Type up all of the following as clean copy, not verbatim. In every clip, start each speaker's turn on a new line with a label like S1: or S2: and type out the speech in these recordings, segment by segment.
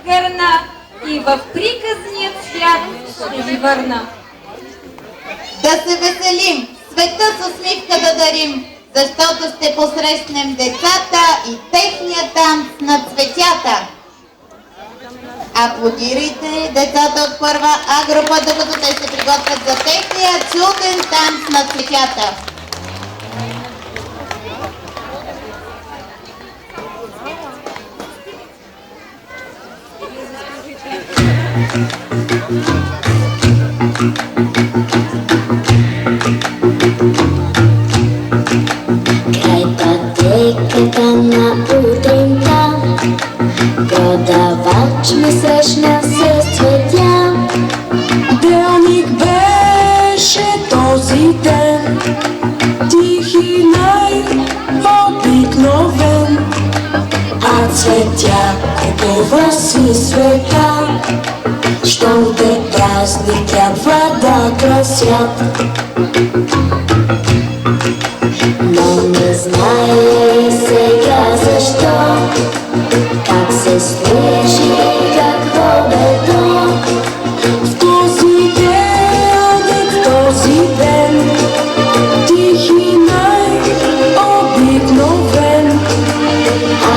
S1: гърна и в приказният свят ще ви върна.
S2: Да се веселим, света с усмивка да дарим, защото ще посрещнем децата и техния танц на цветята. Аплодирайте децата от първа А група, докато те се приготвят за техния чуден танц на цветята.
S3: Край пътеката на утринта продавач ме срещна с цветя.
S4: Делник беше този ден, тих и най-обикновен, а цветя купува си света, щом те празни трябва да красят.
S3: Но не знае сега защо, как се случи, какво бе то.
S4: В този делник, в този ден, тих и най-обикновен,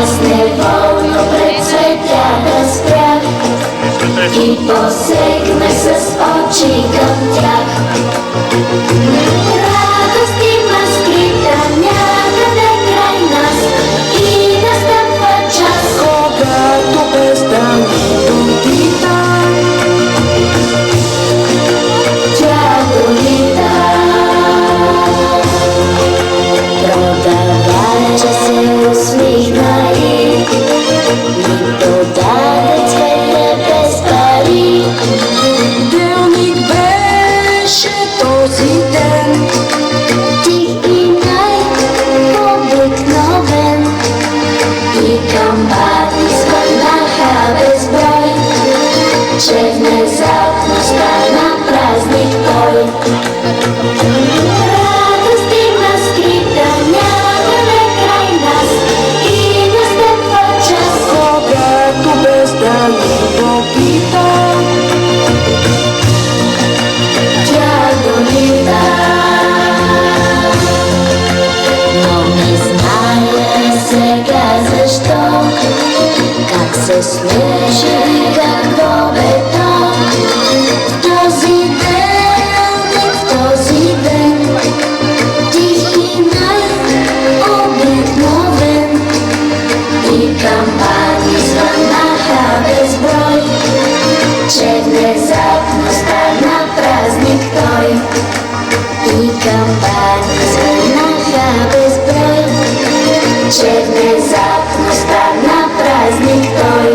S3: Аз неволно пред цветята спрях и посегнах с очи към тях. Радост има скрита някъде край нас и настъпва час,
S4: когато без да ни допита,
S3: тя долита. Продавача се усмихна и ми подаде цвете без пари.
S4: делник беше този ден,
S3: Тих и най-обикновен, и камбани звъннаха безброй, че внезапно стана празник той. Радост има скрита някъде край нас и настъпва час,
S4: когато без да ни допита,
S3: тя долита. Но не знае сега защо, как се случи, какво бе то. В този делник, в този ден, тих и най-обикновен, и камбани звъннаха безброй, че внезапно стана празник той. И камбани звъннаха безброй, че внезапно стана празник той.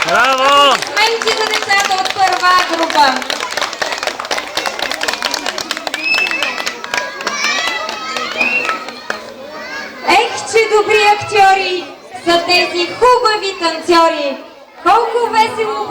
S5: Браво!
S1: Аплодисменти за децата от първа А група. Ех, че добри актьори са тези хубави танцори! Колко весело